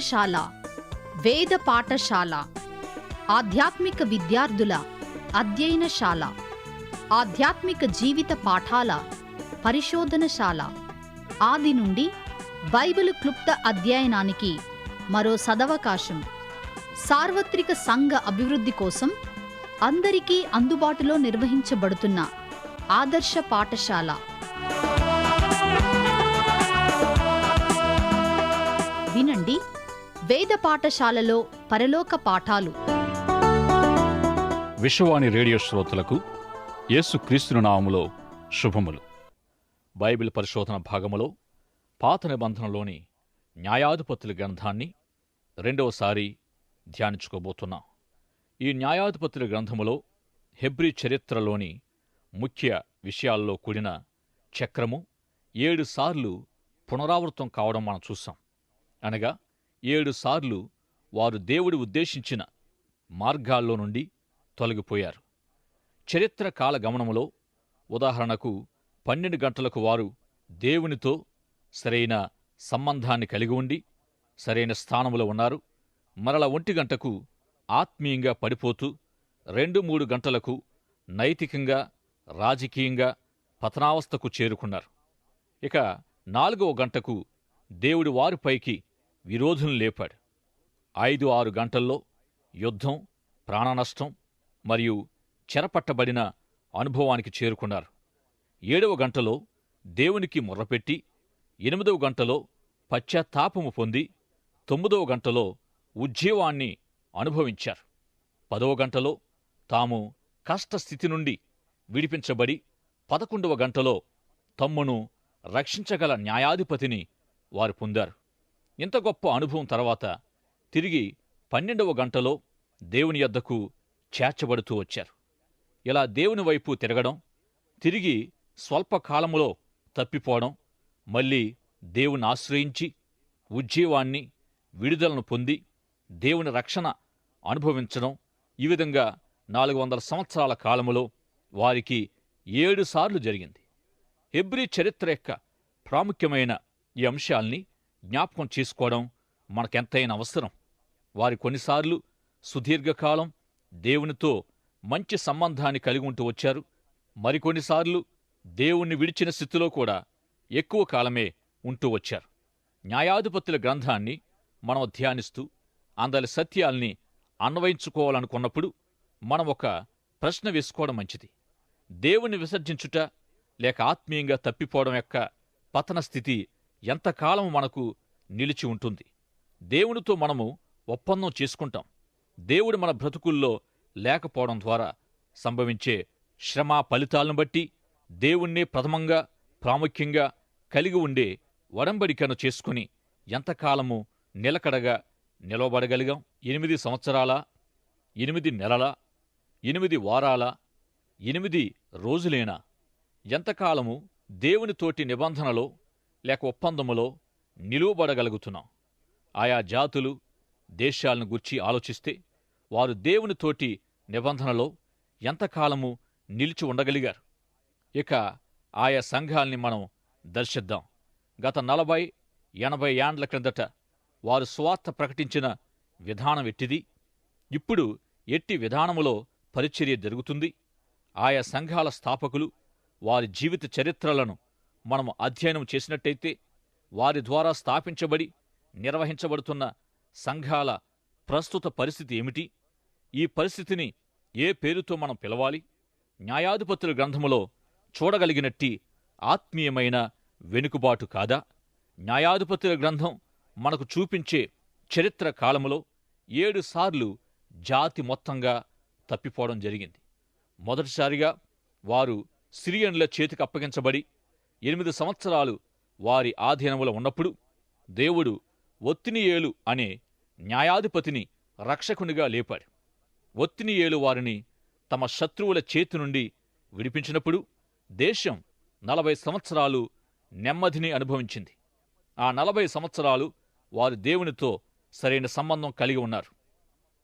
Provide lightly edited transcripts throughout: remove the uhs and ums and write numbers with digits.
పాఠశాల, వేద పాఠశాల, ఆధ్యాత్మిక విద్యార్థుల అధ్యయనశాల, ఆధ్యాత్మిక జీవిత పాఠాల పరిశోధనశాల. ఆది నుండి బైబిల్ క్లుప్త అధ్యయనానికి మరో సదవకాశం. సార్వత్రిక సంఘ అభివృద్ధి కోసం అందరికీ అందుబాటులో నిర్వహించబడుతున్న ఆదర్శ పాఠశాల. వినండి, వేద పాఠశాలలో పరలోక పాఠాలు. విశ్వవాణి రేడియో శ్రోతలకు యేసుక్రీస్తు నామములో శుభములు. బైబిల్ పరిశోధన భాగములో పాత నిబంధనలోని న్యాయాధిపతుల గ్రంథాన్ని రెండవసారి ధ్యానించుకోబోతున్నాం. ఈ న్యాయాధిపతుల గ్రంథములో హెబ్రీ చరిత్రలోని ముఖ్య విషయాల్లో కూడిన చక్రము 7 సార్లు పునరావృతం కావడం మనం చూసాం. అనగా 7 సార్లు వారు దేవుడు ఉద్దేశించిన మార్గాల్లో నుండి తొలగిపోయారు. చరిత్ర కాల గమనములో ఉదాహరణకు 12 గంటలకు వారు దేవునితో సరైన సంబంధాన్ని కలిగి ఉండి సరైన స్థానములో ఉన్నారు. మరల 1 గంటకు ఆత్మీయంగా పడిపోతూ 2-3 గంటలకు నైతికంగా రాజకీయంగా పతనావస్థకు చేరుకున్నారు. ఇక 4వ గంటకు దేవుడు వారిపైకి విరోధులను లేపాడు. 5-6 గంటల్లో యుద్ధం, ప్రాణనష్టం మరియు చెరపట్టబడిన అనుభవానికి చేరుకున్నారు. 7వ గంటలో దేవునికి మొర్రపెట్టి 8వ గంటలో పశ్చాత్తాపము పొంది 9వ గంటలో ఉజ్జీవాన్ని అనుభవించారు. 10వ గంటలో తాము కష్టస్థితి నుండి విడిపించబడి 11వ గంటలో తమ్మును రక్షించగల న్యాయాధిపతిని వారు పొందారు. ఇంత గొప్ప అనుభవం తర్వాత తిరిగి 12వ గంటలో దేవుని యొద్దకు చేర్చబడుతూ వచ్చారు. ఇలా దేవుని వైపు తిరగడం, తిరిగి స్వల్పకాలములో తప్పిపోవడం, మళ్లీ దేవుని ఆశ్రయించి ఉజ్జీవాన్ని, విడుదలను పొంది దేవుని రక్షణ అనుభవించడం, ఈ విధంగా 400 సంవత్సరాల కాలములో వారికి 7 సార్లు జరిగింది. హెబ్రీ చరిత్ర యొక్క ప్రాముఖ్యమైన ఈ అంశాల్ని జ్ఞాపకం చేసుకోవడం మనకెంతైనా అవసరం. వారి కొన్నిసార్లు సుదీర్ఘకాలం దేవునితో మంచి సంబంధాన్ని కలిగి ఉంటూ వచ్చారు. మరికొన్నిసార్లు దేవుణ్ణి విడిచిన స్థితిలో కూడా ఎక్కువ కాలమే ఉంటూ వచ్చారు. న్యాయాధిపతుల గ్రంథాన్ని మనం ధ్యానిస్తూ అందరి సత్యాల్ని అన్వయించుకోవాలనుకున్నప్పుడు మనం ఒక ప్రశ్న వేసుకోవడం మంచిది. దేవుణ్ణి విసర్జించుట లేక ఆత్మీయంగా తప్పిపోవడం యొక్క పతన స్థితి ఎంతకాలం మనకు నిలిచి ఉంటుంది? దేవునితో మనము ఒప్పందం చేసుకుంటాం. దేవుడు మన బ్రతుకుల్లో లేకపోవడం ద్వారా సంభవించే శ్రమ ఫలితాలను బట్టి దేవుణ్ణి ప్రథమంగా ప్రాముఖ్యంగా కలిగి ఉండే ఒడంబడికను చేసుకుని ఎంతకాలము నిలకడగా నిలవబడగలిగాం? 8 సంవత్సరాల, 8 నెలల, 8 వారాల, 8 రోజులేనా? ఎంతకాలము దేవునితోటి నిబంధనలో లేక ఒప్పందములో నిలువబడగలుగుతున్నాం? ఆయా జాతులు, దేశాలను గూర్చి ఆలోచిస్తే వారు దేవునితోటి నిబంధనలో ఎంతకాలము నిలిచి ఉండగలిగారు? ఇక ఆయా సంఘాల్ని మనం దర్శిద్దాం. గత 40-80 ఏండ్ల క్రిందట వారు సువార్త ప్రకటించిన విధానం ఎట్టిది? ఇప్పుడు ఎట్టి విధానములో పరిచర్య జరుగుతుంది? ఆయా సంఘాల స్థాపకులు వారి జీవిత చరిత్రలను మనము అధ్యయనం చేసినట్టయితే వారి ద్వారా స్థాపించబడి నిర్వహించబడుతున్న సంఘాల ప్రస్తుత పరిస్థితి ఏమిటి? ఈ పరిస్థితిని ఏ పేరుతో మనం పిలవాలి? న్యాయాధిపతుల గ్రంథములో చూడగలిగినట్టి ఆత్మీయమైన వెనుకుబాటు కాదా? న్యాయాధిపతుల గ్రంథం మనకు చూపించే చరిత్ర కాలములో 7 సార్లు జాతి మొత్తంగా తప్పిపోవడం జరిగింది. మొదటిసారిగా వారు సిరియన్ల చేతికి అప్పగించబడి 8 సంవత్సరాలు వారి ఆధీనములో ఉన్నప్పుడు దేవుడు ఒత్నియేలు అనే న్యాయాధిపతిని రక్షకునిగా లేపాడు. ఒత్నియేలు వారిని తమ శత్రువుల చేతి నుండి విడిపించినప్పుడు దేశం 40 సంవత్సరాలు నెమ్మదిని అనుభవించింది. ఆ 40 సంవత్సరాలు వారు దేవునితో సరైన సంబంధం కలిగి ఉన్నారు.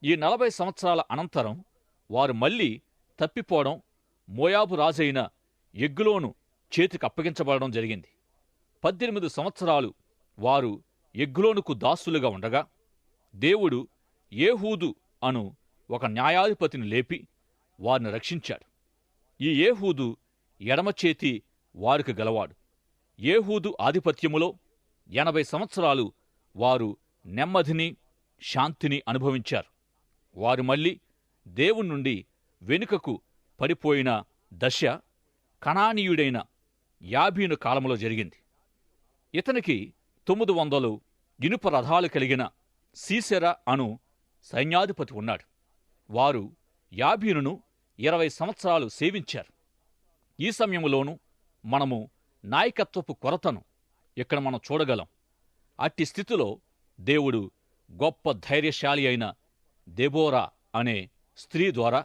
ఈ 40 సంవత్సరాల అనంతరం వారు మళ్లీ తప్పిపోవడం, మోయాబు రాజైన ఎగ్లోను చేతికి అప్పగించబడడం జరిగింది. 18 సంవత్సరాలు వారు ఎగ్లోనుకు దాసులుగా ఉండగా దేవుడు ఏహూదు అను ఒక న్యాయాధిపతిని లేపి వారిని రక్షించాడు. ఈ ఏహూదు ఎడమచేతి వారికి గలవాడు. ఏహూదు ఆధిపత్యములో 80 సంవత్సరాలు వారు నెమ్మదిని, శాంతిని అనుభవించారు. వారు మళ్ళీ దేవుని నుండి వెనుకకు పడిపోయిన దశ కనానీయుడైన యాబీను కాలంలో జరిగింది. ఇతనికి 900 ఇనుప రథాలు కలిగిన సీసెరా అను సైన్యాధిపతి ఉన్నాడు. వారు యాబీనును 20 సంవత్సరాలు సేవించారు. ఈ సమయంలోనూ మనము నాయకత్వపు కొరతను ఇక్కడ మనం చూడగలం. అట్టి స్థితిలో దేవుడు గొప్ప ధైర్యశాలి అయిన దెబోరా అనే స్త్రీ ద్వారా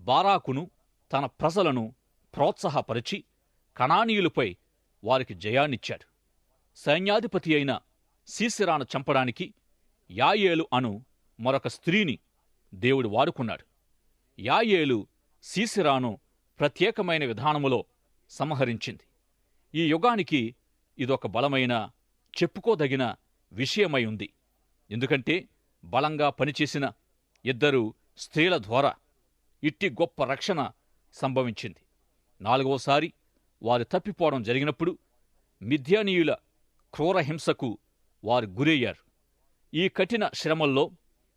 బారాకును తన ప్రజలను ప్రోత్సాహపరిచి కనానీయులపై వారికి జయాన్నిచ్చాడు. సైన్యాధిపతి అయిన సీసెరాను చంపడానికి యాయేలు అను మరొక స్త్రీని దేవుడు వాడుకున్నాడు. యాయేలు సీసెరాను ప్రత్యేకమైన విధానములో సంహరించింది. ఈ యుగానికి ఇదొక బలమైన, చెప్పుకోదగిన విషయమై ఉంది. ఎందుకంటే బలంగా పనిచేసిన 2 స్త్రీల ద్వారా ఇట్టి గొప్ప రక్షణ సంభవించింది. 4వసారి వారు తప్పిపోవడం జరిగినప్పుడు మిద్యానీయుల క్రూరహింసకు వారు గురయ్యారు. ఈ కఠిన శ్రమల్లో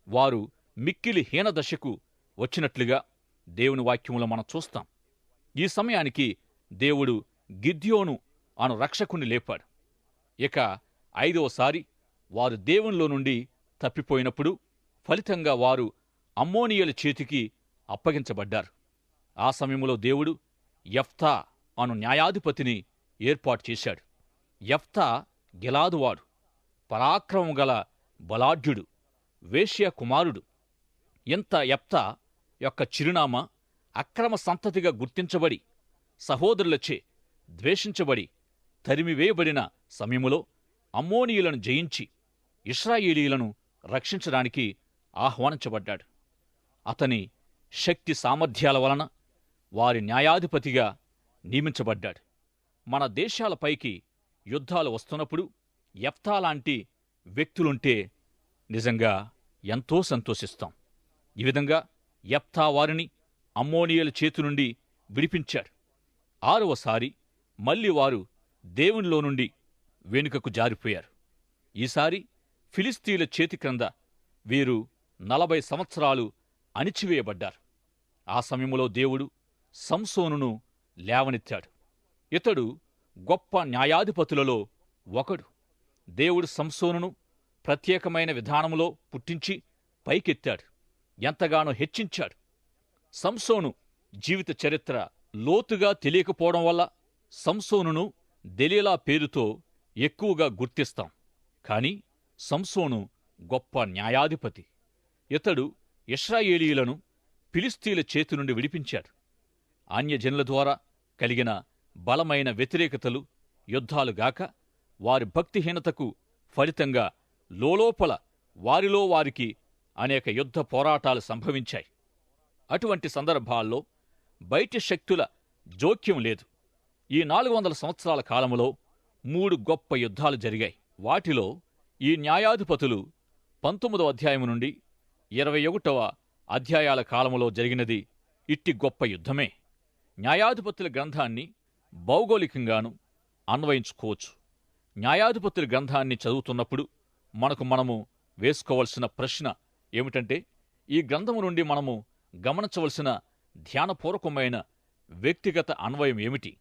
వారు మిక్కిలి హీనదశకు వచ్చినట్లుగా దేవుని వాక్యములో మనం చూస్తాం. ఈ సమయానికి దేవుడు గిద్యోను అను రక్షకుని లేపాడు. ఇక 5వసారి వారు దేవునిలో నుండి తప్పిపోయినప్పుడు ఫలితంగా వారు అమ్మోనీయుల చేతికి అప్పగించబడ్డారు. ఆ సమయంలో దేవుడు యెఫ్తా అను న్యాయాధిపతిని ఏర్పాటు చేశాడు. యెఫ్తా గిలాదువాడు, పరాక్రమం గల బలాఢ్యుడు, వేశ్య కుమారుడు. ఇంత యెఫ్తా యొక్క చిరునామా అక్రమ సంతతిగా గుర్తించబడి సహోదరులచే ద్వేషించబడి తరిమివేయబడిన సమయములో అమ్మోనీయులను జయించి ఇశ్రాయేలీయులను రక్షించడానికి ఆహ్వానించబడ్డాడు. అతని శక్తి సామర్థ్యాల వలన వారి న్యాయాధిపతిగా నియమించబడ్డాడు. మన దేశాలపైకి యుద్ధాలు వస్తున్నప్పుడు యెఫ్తా లాంటి వ్యక్తులుంటే నిజంగా ఎంతో సంతోషిస్తాం. ఈ విధంగా యెఫ్తా వారిని అమ్మోనీయుల చేతి నుండి విడిపించాడు. 6వసారి మళ్లీ వారు దేవునిలో నుండి వెనుకకు జారిపోయారు. ఈసారి ఫిలిస్తీయుల చేతి క్రింద వీరు 40 సంవత్సరాలు అణిచివేయబడ్డారు. ఆ సమయంలో దేవుడు సంసోనును లేవనెత్తాడు. ఇతడు గొప్ప న్యాయాధిపతులలో ఒకడు. దేవుడు సంసోనును ప్రత్యేకమైన విధానములో పుట్టించి పైకెత్తాడు, ఎంతగానో హెచ్చించాడు. సంసోను జీవిత చరిత్ర లోతుగా తెలియకపోవడం వల్ల సంసోనును దెలీలా పేరుతో ఎక్కువగా గుర్తిస్తాం. కాని సంసోను గొప్ప న్యాయాధిపతి. ఇతడు ఇశ్రాయేలీయులను ఫిలిస్తీయుల చేతి నుండి విడిపించాడు. అన్యజనుల ద్వారా కలిగిన బలమైన వ్యతిరేకతలు, యుద్ధాలుగాక వారి భక్తిహీనతకు ఫలితంగా లోలోపల వారిలో వారికి అనేక యుద్ధ పోరాటాలు సంభవించాయి. అటువంటి సందర్భాల్లో బయటి శక్తుల జోక్యం లేదు. ఈ 400 సంవత్సరాల కాలములో 3 గొప్ప యుద్ధాలు జరిగాయి. వాటిలో ఈ న్యాయాధిపతులు 19వ అధ్యాయం నుండి 21వ అధ్యాయాల కాలములో జరిగినది ఇట్టి గొప్ప యుద్ధమే. న్యాయాధిపతుల గ్రంథాన్ని భౌగోళికంగాను అన్వయించుకోవచ్చు. న్యాయాధిపతుల గ్రంథాన్ని చదువుతున్నప్పుడు మనము వేసుకోవలసిన ప్రశ్న ఏమిటంటే, ఈ గ్రంథము నుండి మనము గమనించవలసిన ధ్యానపూర్వకమైన వ్యక్తిగత అన్వయం ఏమిటి?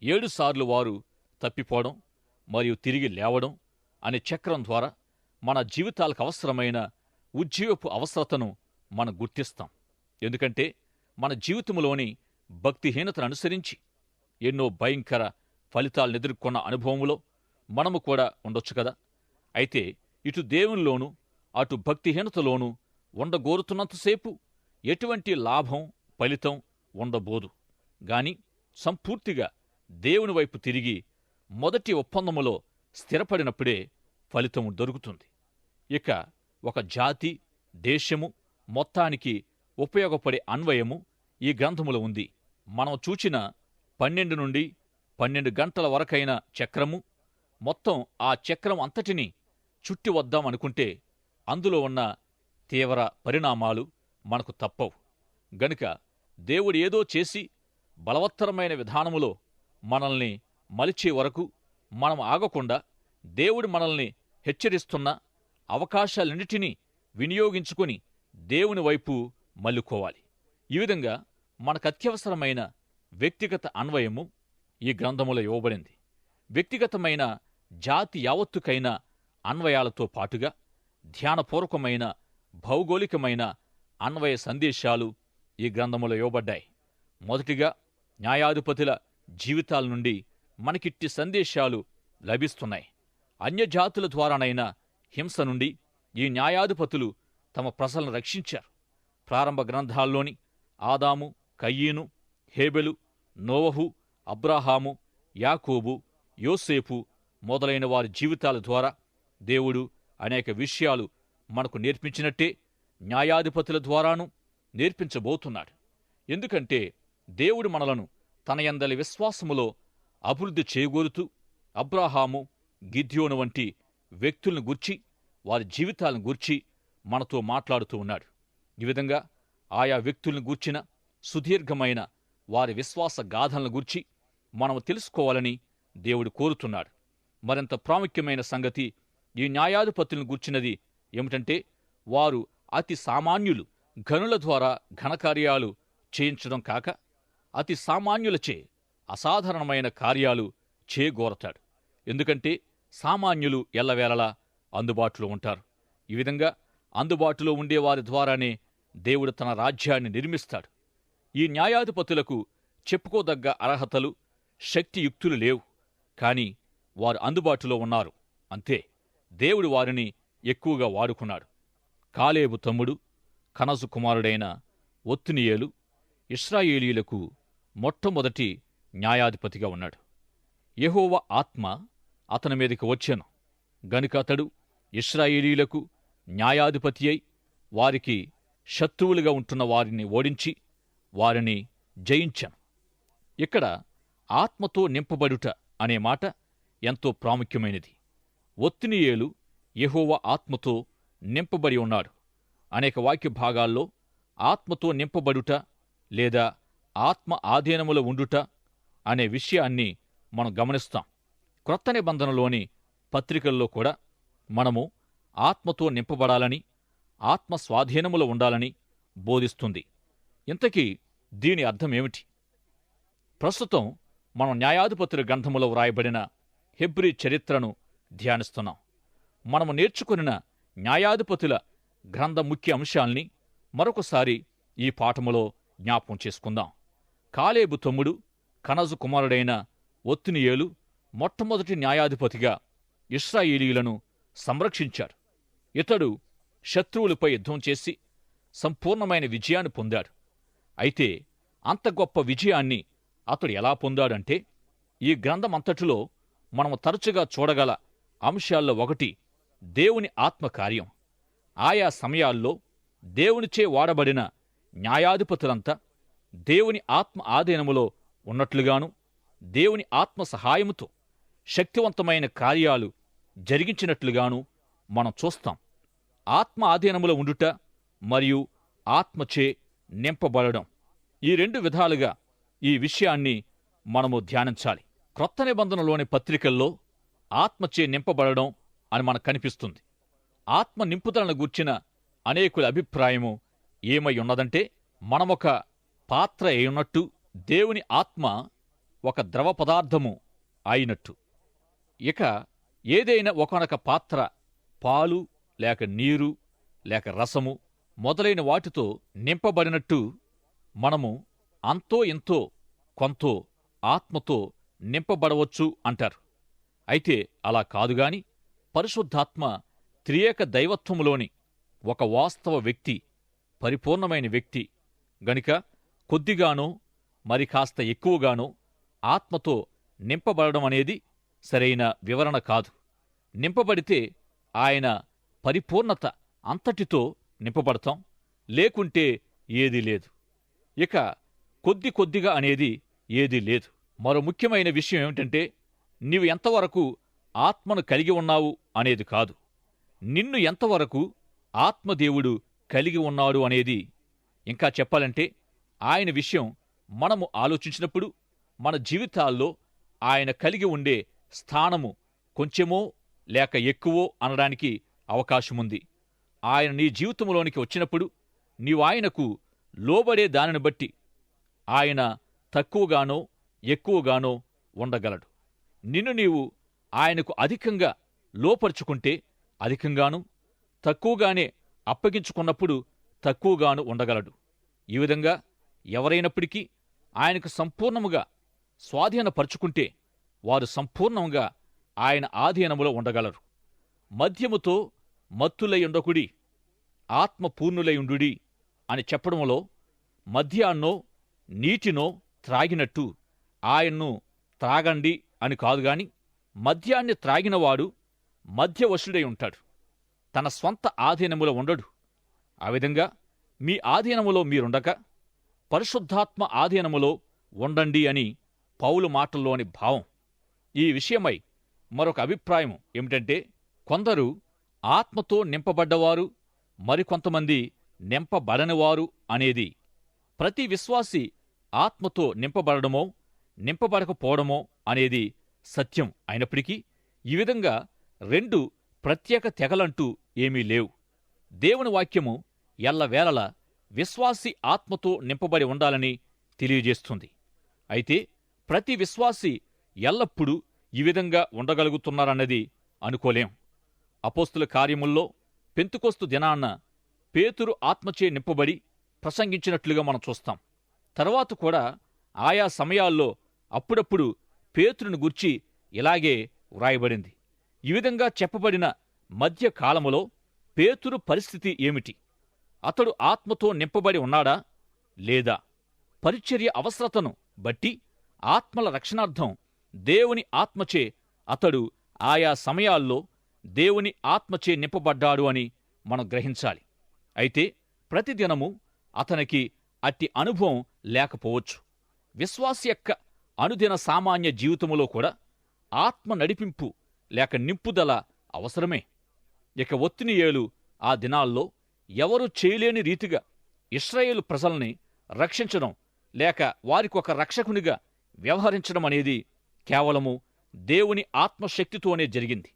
7 సార్లు వారు తప్పిపోవడం మరియు తిరిగి లేవడం అనే చక్రం ద్వారా మన జీవితాలకు అవసరమైన ఉజ్జీవపు అవసరతను మనం గుర్తిస్తాం. ఎందుకంటే మన జీవితంలోని భక్తిహీనతను అనుసరించి ఎన్నో భయంకర ఫలితాలను ఎదుర్కొన్న అనుభవములో మనము కూడా ఉండొచ్చు కదా. అయితే ఇటు దేవునిలోనూ అటు భక్తిహీనతలోనూ ఉండగోరుతున్నంతసేపు ఎటువంటి లాభం, ఫలితం ఉండబోదు. గాని సంపూర్తిగా దేవుని వైపు తిరిగి మొదటి ఒప్పందములో స్థిరపడినప్పుడే ఫలితము దొరుకుతుంది. ఇక ఒక జాతి, దేశము మొత్తానికి ఉపయోగపడే అన్వయము ఈ గ్రంథములో ఉంది. మనం చూచిన 12 నుండి 12 గంటల వరకైన చక్రము, మొత్తం ఆ చక్రం అంతటినీ చుట్టి వద్దామనుకుంటే అందులో ఉన్న తీవ్ర పరిణామాలు మనకు తప్పవు. గనుక దేవుడు ఏదో చేసి బలవత్తరమైన విధానములో మనల్ని మలిచే వరకు మనం ఆగకుండా దేవుడు మనల్ని హెచ్చరిస్తున్న అవకాశాలన్నిటినీ వినియోగించుకొని దేవుని వైపు మళ్ళుకోవాలి. ఈ విధంగా మనకత్యవసరమైన వ్యక్తిగత అన్వయము ఈ గ్రంథములో ఇవ్వబడింది. వ్యక్తిగతమైన జాతి యావత్తుకైన అన్వయాలతో పాటుగా ధ్యానపూర్వకమైన భౌగోళికమైన అన్వయ సందేశాలు ఈ గ్రంథములో ఇవ్వబడ్డాయి. మొదటిగా న్యాయాధిపతుల జీవితాల నుండి మనకిట్టి సందేశాలు లభిస్తున్నాయి. అన్యజాతుల ద్వారానైనా హింస నుండి ఈ న్యాయాధిపతులు తమ ప్రజలను రక్షించారు. ప్రారంభ గ్రంథాల్లోని ఆదాము, కయ్యీను, హేబెలు, నోవహు, అబ్రాహాము, యాకోబు, యోసేపు మొదలైన వారి జీవితాల ద్వారా దేవుడు అనేక విషయాలు మనకు నేర్పించినట్టే న్యాయాధిపతుల ద్వారాను నేర్పించబోతున్నాడు. ఎందుకంటే దేవుడు మనలను తన యందలి విశ్వాసములో అభివృద్ధి చేయగోరుతూ అబ్రాహాము, గిద్యోను వంటి వ్యక్తులను గూర్చి వారి జీవితాలను గూర్చి మనతో మాట్లాడుతూ ఉన్నాడు. ఈ విధంగా ఆయా వ్యక్తులను గూర్చిన సుదీర్ఘమైన వారి విశ్వాస గాథలను గూర్చి మనము తెలుసుకోవాలని దేవుడు కోరుతున్నాడు. మరింత ప్రాముఖ్యమైన సంగతి ఈ న్యాయాధిపతులను గూర్చినది ఏమిటంటే వారు అతి సామాన్యులు. ఘనుల ద్వారా ఘనకార్యాలు చేయించడం కాక అతి సామాన్యులచే అసాధారణమైన కార్యాలు చేయగోరతాడు. ఎందుకంటే సామాన్యులు ఎల్లవేళలా అందుబాటులో ఉంటారు. ఈ విధంగా అందుబాటులో ఉండేవారి ద్వారానే దేవుడు తన రాజ్యాన్ని నిర్మిస్తాడు. ఈ న్యాయాధిపతులకు చెప్పుకోదగ్గ అర్హతలు, శక్తియుక్తులు లేవు. కాని వారు అందుబాటులో ఉన్నారు. అంతే, దేవుడు వారిని ఎక్కువగా వాడుకున్నాడు. కాలేబు తమ్ముడు, కనజు కుమారుడైన ఒత్నియేలు ఇశ్రాయేలీయులకు మొట్టమొదటి న్యాయాధిపతిగా ఉన్నాడు. యెహోవా ఆత్మ అతని మీదకి వచ్చెను గనుక అతడు ఇశ్రాయేలీయులకు న్యాయాధిపతి అయి వారికి శత్రువులుగా ఉంటున్న వారిని ఓడించి వారిని జయించెను. ఇక్కడ ఆత్మతో నింపబడుట అనే మాట ఎంతో ప్రాముఖ్యమైనది. ఒత్నియేలు యెహోవా ఆత్మతో నింపబడి ఉన్నాడు. అనేక వాక్య భాగాల్లో ఆత్మతో నింపబడుట లేదా ఆత్మ ఆధీనములో ఉండుట అనే విషయాన్ని మనం గమనిస్తాం. క్రొత్త నిబంధనలోని పత్రికల్లో కూడా మనము ఆత్మతో నింపబడాలని, ఆత్మ స్వాధీనములో ఉండాలని బోధిస్తుంది. ఇంతకీ దీని అర్థమేమిటి? ప్రస్తుతం మనం న్యాయాధిపతుల గ్రంథములో వ్రాయబడిన హెబ్రీ చరిత్రను ధ్యానిస్తున్నాం. మనము నేర్చుకున్న న్యాయాధిపతుల గ్రంథ ముఖ్య అంశాల్ని మరొకసారి ఈ పాఠములో జ్ఞాపకం చేసుకుందాం. కాలేబు తమ్ముడు, కనజు కుమారుడైన ఒత్నియేలు మొట్టమొదటి న్యాయాధిపతిగా ఇశ్రాయేలీయులను సంరక్షించాడు. ఇతడు శత్రువులపై యుద్ధం చేసి సంపూర్ణమైన విజయాన్ని పొందాడు. అయితే అంత గొప్ప విజయాన్ని అతడు ఎలా పొందాడంటే, ఈ గ్రంథమంతటిలో మనము తరచుగా చూడగల అంశాల్లో ఒకటి దేవుని ఆత్మకార్యం. ఆయా సమయాల్లో దేవునిచే వాడబడిన న్యాయాధిపతులంతా దేవుని ఆత్మ ఆధీనములో ఉన్నట్లుగాను, దేవుని ఆత్మ సహాయముతో శక్తివంతమైన కార్యాలు జరిగించినట్లుగాను మనం చూస్తాం. ఆత్మ ఆధీనములో ఉండుట మరియు ఆత్మచే నింపబడడం, ఈ రెండు విధాలుగా ఈ విషయాన్ని మనము ధ్యానించాలి. క్రొత్త నిబంధనలోని పత్రికల్లో ఆత్మచే నింపబడడం అని మనకు కనిపిస్తుంది. ఆత్మ నింపుదలను గూర్చిన అనేకుల అభిప్రాయము ఏమై ఉన్నదంటే, మనమొక పాత్ర అయినట్టు, దేవుని ఆత్మ ఒక ద్రవ పదార్థము అయినట్టు. ఇక ఏదైనా ఒకనొక పాత్ర పాలు లేక నీరు లేక రసము మొదలైన వాటితో నింపబడినట్టు మనము అంతో ఎంతో కొంతో ఆత్మతో నింపబడవచ్చు అంటారు. అయితే అలా కాదుగాని పరిశుద్ధాత్మ త్రియేక దైవత్వములోని ఒక వాస్తవ వ్యక్తి, పరిపూర్ణమైన వ్యక్తి గనుక కొద్దిగానో మరి కాస్త ఎక్కువగానో ఆత్మతో నింపబడడం అనేది సరైన వివరణ కాదు. నింపబడితే ఆయన పరిపూర్ణత అంతటితో నింపబడతాం, లేకుంటే ఏదీ లేదు. ఇక కొద్ది కొద్దిగా అనేది ఏదీ లేదు. మరో ముఖ్యమైన విషయం ఏమిటంటే, నీవు ఎంతవరకు ఆత్మను కలిగి ఉన్నావు అనేది కాదు, నిన్ను ఎంతవరకు ఆత్మదేవుడు కలిగి ఉన్నాడు అనేది. ఇంకా చెప్పాలంటే ఆయన విషయం మనము ఆలోచించినప్పుడు మన జీవితాల్లో ఆయన కలిగి ఉండే స్థానము కొంచెమో లేక ఎక్కువో అనడానికి అవకాశముంది. ఆయన నీ జీవితంలోనికి వచ్చినప్పుడు నీవు ఆయనకు లోబడే దానిని బట్టి ఆయన తక్కువగానో ఎక్కువగానో ఉండగలడు. నిన్ను నీవు ఆయనకు అధికంగా లోపరుచుకుంటే అధికంగాను, తక్కువగానే అప్పగించుకున్నప్పుడు తక్కువగాను ఉండగలడు. ఈ విధంగా ఎవరైనప్పటికీ ఆయనకు సంపూర్ణముగా స్వాధీనపరుచుకుంటే వారు సంపూర్ణంగా ఆయన ఆధీనములో ఉండగలరు. మద్యముతో మత్తులయుండకుడి, ఆత్మపూర్ణులయుండుడి అని చెప్పడంలో మద్యాన్నో నీటినో త్రాగినట్టు ఆయన్ను త్రాగండి అని కాదుగాని, మద్యాన్ని త్రాగినవాడు మద్యవశుడై ఉంటాడు, తన స్వంత ఆధీనములో ఉండడు. ఆ విధంగా మీ ఆధీనములో మీరుండక పరిశుద్ధాత్మ ఆధీనములో ఉండండి అని పౌలు మాటల్లోని భావం. ఈ విషయమై మరొక అభిప్రాయం ఏమిటంటే, కొందరు ఆత్మతో నింపబడ్డవారు, మరికొంతమంది నింపబడనివారు అనేది. ప్రతి విశ్వాసి ఆత్మతో నింపబడడమో నింపబడకపోవడమో అనేది సత్యం అయినప్పటికీ ఈ విధంగా రెండు ప్రత్యేక తెగలంటూ ఏమీ లేవు. దేవుని వాక్యము ఎల్లవేళలా విశ్వాసి ఆత్మతో నింపబడి ఉండాలని తెలియజేస్తుంది. అయితే ప్రతి విశ్వాసి ఎల్లప్పుడూ ఈ విధంగా ఉండగలుగుతున్నారన్నది అనుకోలేం. అపోస్తుల కార్యముల్లో పెంతుకొస్తు దినాన్న పేతురు ఆత్మచే నింపబడి ప్రసంగించినట్లుగా మనం చూస్తాం. తర్వాత కూడా ఆయా సమయాల్లో అప్పుడప్పుడు పేతురును గూర్చి ఇలాగే వ్రాయబడింది. ఈ విధంగా చెప్పబడిన మధ్య కాలములో పేతురు పరిస్థితి ఏమిటి? అతడు ఆత్మతో నింపబడి ఉన్నాడా లేదా? పరిచర్య అవసరతను బట్టి ఆత్మల రక్షణార్థం దేవుని ఆత్మచే అతడు ఆయా సమయాల్లో దేవుని ఆత్మచే నింపబడ్డాడు అని మనం గ్రహించాలి. అయితే ప్రతిదినము అతనికి అట్టి అనుభవం లేకపోవచ్చు. విశ్వాసి యొక్క అనుదిన సామాన్య జీవితములో కూడా ఆత్మ నడిపింపు లేక నింపుదల అవసరమే. ఇక ఒత్తినియేలు ఆ దినాల్లో ఎవరూ చేయలేని రీతిగా ఇశ్రాయేలు ప్రజల్ని రక్షించడం లేక వారికొక రక్షకునిగా వ్యవహరించడం అనేది కేవలము దేవుని ఆత్మశక్తితోనే జరిగింది,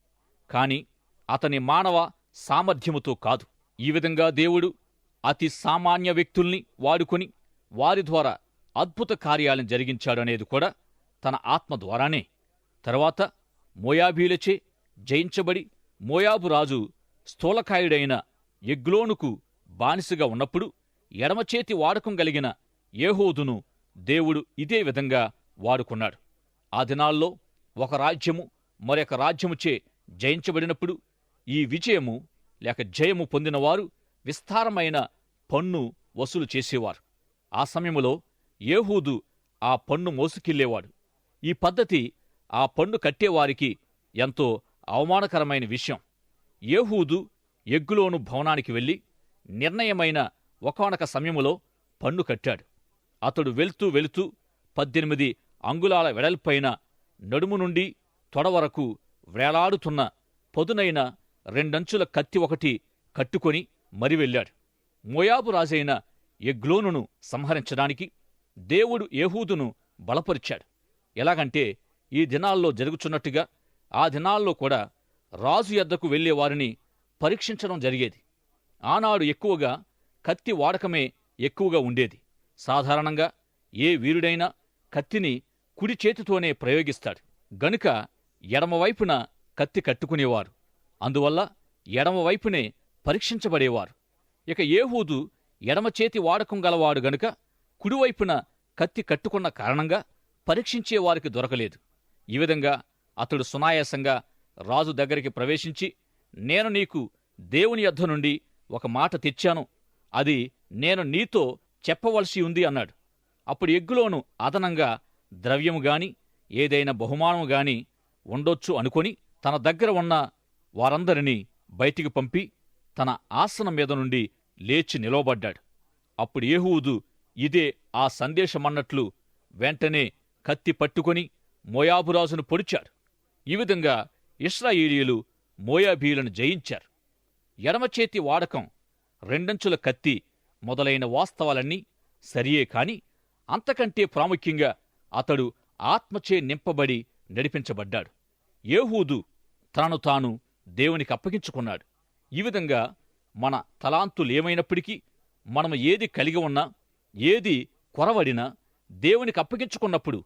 కాని అతని మానవ సామర్థ్యముతో కాదు. ఈ విధంగా దేవుడు అతి సామాన్య వ్యక్తుల్ని వాడుకొని వారి ద్వారా అద్భుత కార్యాలను జరిగించాడనేది కూడా తన ఆత్మ ద్వారానే. తర్వాత మోయాబీలచే జయించబడి మోయాబు రాజు స్థూలకాయుడైన ఎగ్లోనుకు బానిసగా ఉన్నప్పుడు ఎడమచేతి వాడకం కలిగిన ఏహూదును దేవుడు ఇదే విధంగా వాడుకున్నాడు. ఆ దినాల్లో ఒక రాజ్యము మరొక రాజ్యముచే జయించబడినప్పుడు ఈ విజయము లేక జయము పొందినవారు విస్తారమైన పన్ను వసూలు చేసేవారు. ఆ సమయములో ఏహూదు ఆ పన్ను మోసుకెళ్లేవాడు. ఈ పద్ధతి ఆ పన్ను కట్టేవారికి ఎంతో అవమానకరమైన విషయం. ఏహూదు ఎగ్లోను భవనానికి వెళ్లి నిర్ణయమైన ఒకానొక సమయములో పన్ను కట్టాడు. అతడు వెళ్తూ వెళుతూ 18 అంగుళాల వెడల్పైన నడుము నుండి తొడ వరకు వ్రేలాడుతున్న పదునైన 2 అంచుల కత్తి ఒకటి కట్టుకొని మరి వెళ్ళాడు. మోయాబు రాజైన ఎగ్లోనును సంహరించడానికి దేవుడు ఏహూదును బలపరిచాడు. ఎలాగంటే ఈ దినాల్లో జరుగుచున్నట్టుగా ఆ దినాల్లో కూడా రాజు యొద్దకు వెళ్లేవారిని పరీక్షించడం జరిగేది. ఆనాడు ఎక్కువగా కత్తి వాడకమే ఎక్కువగా ఉండేది. సాధారణంగా ఏ వీరుడైనా కత్తిని కుడి చేతితోనే ప్రయోగిస్తాడు గనుక ఎడమవైపున కత్తి కట్టుకునేవారు. అందువల్ల ఎడమవైపునే పరీక్షించబడేవారు. ఇక ఏహూదు ఎడమచేతి వాడకం గలవాడు గనుక కుడివైపున కత్తి కట్టుకున్న కారణంగా పరీక్షించేవారికి దొరకలేదు. ఈ విధంగా అతడు సునాయాసంగా రాజు దగ్గరికి ప్రవేశించి, నేను నీకు దేవుని యొద్ద నుండి ఒక మాట తెచ్చాను, అది నేను నీతో చెప్పవలసి ఉంది అన్నాడు. అప్పుడు ఎగ్లోను అదనంగా ద్రవ్యము గాని ఏదైనా బహుమానము గాని ఉండొచ్చు అనుకొని తన దగ్గర ఉన్న వారందరినీ బయటికి పంపి తన ఆసనం మీద నుండి లేచి నిలవబడ్డాడు. అప్పుడు ఏహూదు ఇదే ఆ సందేశమన్నట్లు వెంటనే కత్తి పట్టుకొని మోయాబురాజును పొడిచాడు. ఈ విధంగా ఇశ్రాయేలీయులు మోయాబీయులను జయించారు. ఎడమచేతి వాడకం, రెండంచుల కత్తి మొదలైన వాస్తవాలన్నీ సరియే కాని అంతకంటే ప్రాముఖ్యంగా అతడు ఆత్మచే నింపబడి నడిపించబడ్డాడు. ఏహూదు తనను తాను దేవునికి అప్పగించుకున్నాడు. ఈ విధంగా మన తలాంతులేమైనప్పటికీ, మనం ఏది కలిగి ఉన్నా, ఏది కొరవడినా దేవునికి అప్పగించుకున్నప్పుడు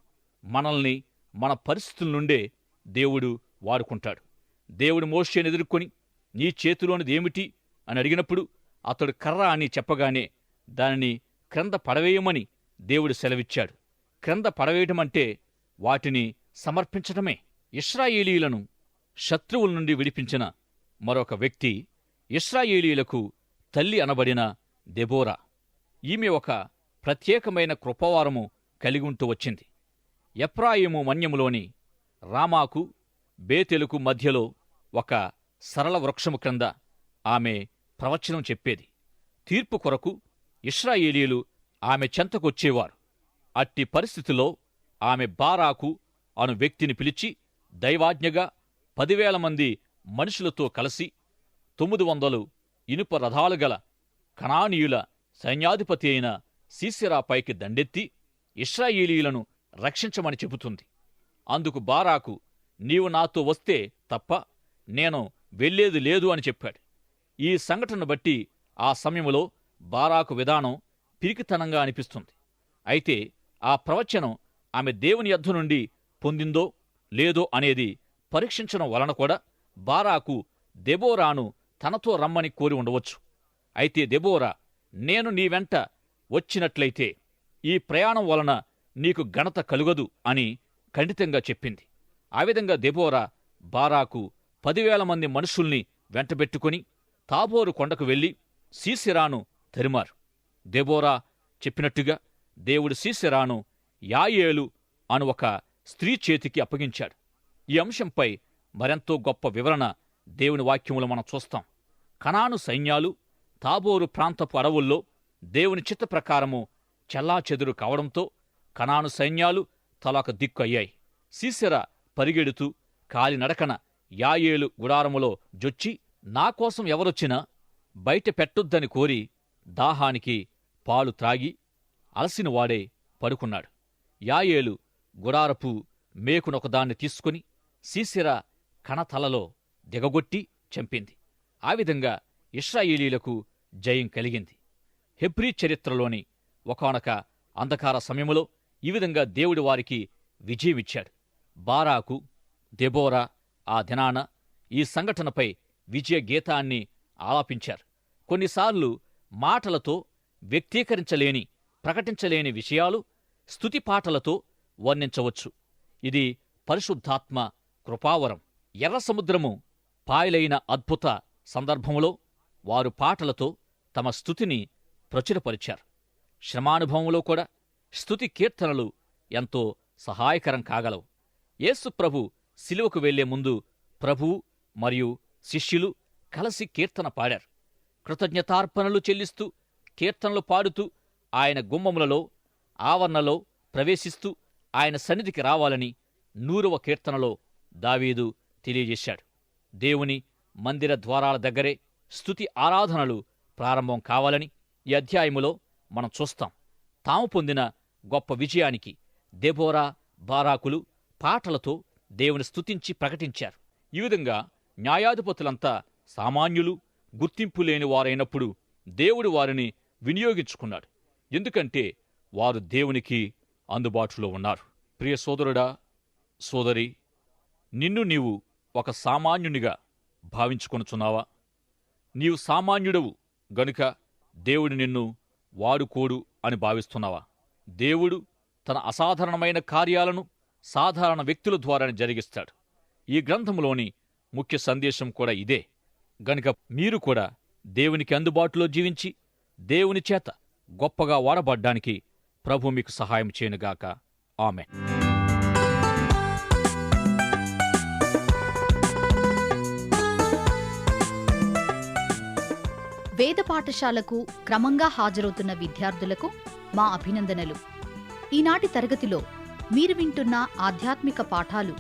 మనల్ని మన పరిస్థితుల నుండే దేవుడు వాడుకుంటాడు. దేవుడు మోషేను ఎదుర్కొని, నీ చేతిలోనిది ఏమిటి అని అడిగినప్పుడు అతడు కర్ర అని చెప్పగానే దానిని క్రింద పడవేయమని దేవుడు సెలవిచ్చాడు. క్రింద పడవేయటమంటే వాటిని సమర్పించటమే. ఇశ్రాయేలీయులను శత్రువుల నుండి విడిపించిన మరొక వ్యక్తి ఇశ్రాయేలీయులకు తల్లి అనబడిన దెబోరా. ఈమె ఒక ప్రత్యేకమైన కృపవారము కలిగి ఉంటూ వచ్చింది. ఎఫ్రాయిము మన్యములోని రామాకు బేతెలుకు మధ్యలో ఒక సరళ వృక్షము క్రింద ఆమె ప్రవచనం చెప్పేది. తీర్పు కొరకు ఇశ్రాయేలీయులు ఆమె చెంతకొచ్చేవారు. అట్టి పరిస్థితిలో ఆమె బారాకు అను వ్యక్తిని పిలిచి దైవాజ్ఞగా 10,000 మంది మనుషులతో కలిసి 900 ఇనుప రథాలు గల కనానీయుల సైన్యాధిపతి అయిన సీసెరాపైకి దండెత్తి ఇశ్రాయేలీయులను రక్షించమని చెబుతుంది. అందుకు బారాకు, నీవు నాతో వస్తే తప్ప నేను వెళ్లేది లేదు అని చెప్పాడు. ఈ సంఘటనను బట్టి ఆ సమయంలో బారాకు విధానం పిరికితనంగా అనిపిస్తుంది. అయితే ఆ ప్రవచనం ఆమె దేవుని యొద్ద నుండి పొందిందో లేదో అనేది పరీక్షించడం వలన కూడా బారాకు దెబోరాను తనతో రమ్మని కోరి ఉండవచ్చు. అయితే దెబోరా, నేను నీ వెంట వచ్చినట్లయితే ఈ ప్రయాణం వలన నీకు ఘనత కలుగదు అని ఖండితంగా చెప్పింది. ఆ విధంగా దెబోరా బారాకు 10,000 మంది మనుషుల్ని వెంటబెట్టుకుని తాబోరు కొండకు వెళ్లి సీసెరాను తరిమారు. దెబోరా చెప్పినట్టుగా దేవుడు సీసెరాను యాయేలు అను ఒక స్త్రీ చేతికి అప్పగించాడు. ఈ అంశంపై మరెంతో గొప్ప వివరణ దేవుని వాక్యములో మనం చూస్తాం. కనాను సైన్యాలు తాబోరు ప్రాంతపు అడవుల్లో దేవుని చిత్త ప్రకారము చెల్లాచెదురు కావడంతో కనాను సైన్యాలు తలొక దిక్కు అయ్యాయి. సీసెరా పరిగెడుతూ కాలినడకన యాయేలు గుడారములో జొచ్చి, నా కోసం ఎవరొచ్చినా బయట పెట్టొద్దని కోరి దాహానికి పాలు త్రాగి అలసినవాడే పడుకున్నాడు. యాయేలు గుడారపు మేకునొకదాన్ని తీసుకుని సీసెరా కణతలలో దిగగొట్టి చంపింది. ఆ విధంగా ఇశ్రాయేలీయులకు జయం కలిగింది. హెబ్రీ చరిత్రలోని ఒకానొక అంధకార సమయములో ఈ విధంగా దేవుడి వారికి విజయమిచ్చాడు. బారాకు, దెబోరా ఆ దినాన ఈ సంఘటనపై విజయ గీతాన్ని ఆలాపించారు. కొన్నిసార్లు మాటలతో వ్యక్తీకరించలేని, ప్రకటించలేని విషయాలు స్తుతి పాటలతో వర్ణించవచ్చు. ఇది పరిశుద్ధాత్మ కృపావరం. ఎర్ర సముద్రము పాయలైన అద్భుత సందర్భంలో వారు పాటలతో తమ స్తుతిని ప్రచురపరిచారు. శ్రమానుభవంలో కూడా స్తుతి కీర్తనలు ఎంతో సహాయకరం కాగలవు. యేసు ప్రభు శిలువకు వెళ్లే ముందు ప్రభువు మరియు శిష్యులు కలిసి కీర్తన పాడారు. కృతజ్ఞతార్పణలు చెల్లిస్తూ కీర్తనలు పాడుతూ ఆయన గుమ్మములలో, ఆవరణలో ప్రవేశిస్తూ ఆయన సన్నిధికి రావాలని 100వ కీర్తనలో దావీదు తెలియజేశాడు. దేవుని మందిర ద్వారాల దగ్గరే స్తుతి ఆరాధనలు ప్రారంభం కావాలని ఈ అధ్యాయములో మనం చూస్తాం. తాము పొందిన గొప్ప విజయానికి దెబోరా, బారాకులు పాటలతో దేవుని స్తుతించి ప్రకటించారు. ఈ విధంగా న్యాయాధిపతులంతా సామాన్యులు, గుర్తింపు లేని వారైనప్పుడు దేవుడు వారిని వినియోగించుకున్నాడు. ఎందుకంటే వారు దేవునికి అందుబాటులో ఉన్నారు. ప్రియ సోదరుడా, సోదరి, నిన్ను నీవు ఒక సామాన్యునిగా భావించుకొనుచున్నావా? నీవు సామాన్యుడవు గనుక దేవుడు నిన్ను వాడుకోడు అని భావిస్తున్నావా? దేవుడు తన అసాధారణమైన కార్యాలను సాధారణ వ్యక్తుల ద్వారానే జరిగిస్తాడు. ఈ గ్రంథంలోని ముఖ్య సందేశం కూడా ఇదే. గనుక మీరు కూడా దేవునికి అందుబాటులో జీవించి దేవుని చేత గొప్పగా వాడబడ్డానికి ప్రభు మీకు సహాయం చేయనుగాక. ఆమేన్. వేద పాఠశాలకు క్రమంగా హాజరవుతున్న విద్యార్థులకు మా అభినందనలు. ఈనాటి తరగతిలో మీరు వింటున్న ఆధ్యాత్మిక పాఠాలు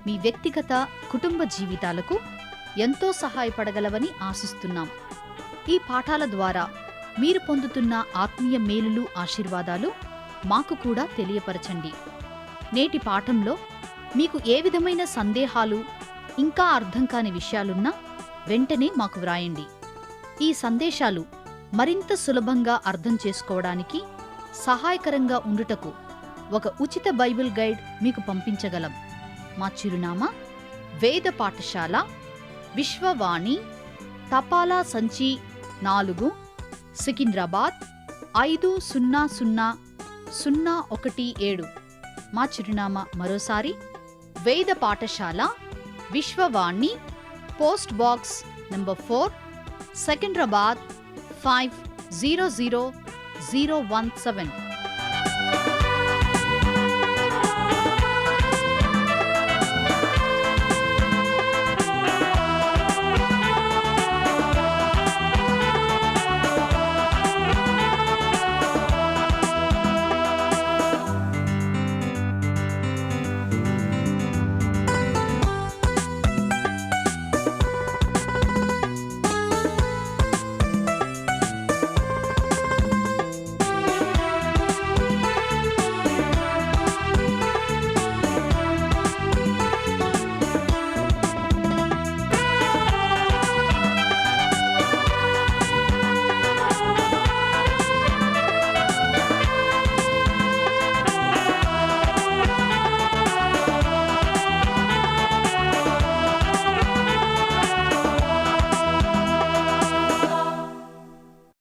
మీ వ్యక్తిగత, కుటుంబ జీవితాలకు ఎంతో సహాయపడగలవని ఆశిస్తున్నాం. ఈ పాఠాల ద్వారా మీరు పొందుతున్న ఆత్మీయ మేలులు, ఆశీర్వాదాలు మాకు కూడా తెలియపరచండి. నేటి పాఠంలో మీకు ఏ విధమైన సందేహాలు, ఇంకా అర్థం కాని విషయాలున్నా వెంటనే మాకు వ్రాయండి. ఈ సందేశాలు మరింత సులభంగా అర్థం చేసుకోవడానికి సహాయకరంగా ఉండుటకు ఒక ఉచిత బైబిల్ గైడ్ మీకు పంపించగలం. మా చిరునామా వేద పాఠశాల, విశ్వవాణి, తపాలా సంచి 4, సికింద్రాబాద్ 500017. మా చిరునామా మరోసారి వేద పాఠశాల, Vishwavani, post box number 4, Secunderabad 500017.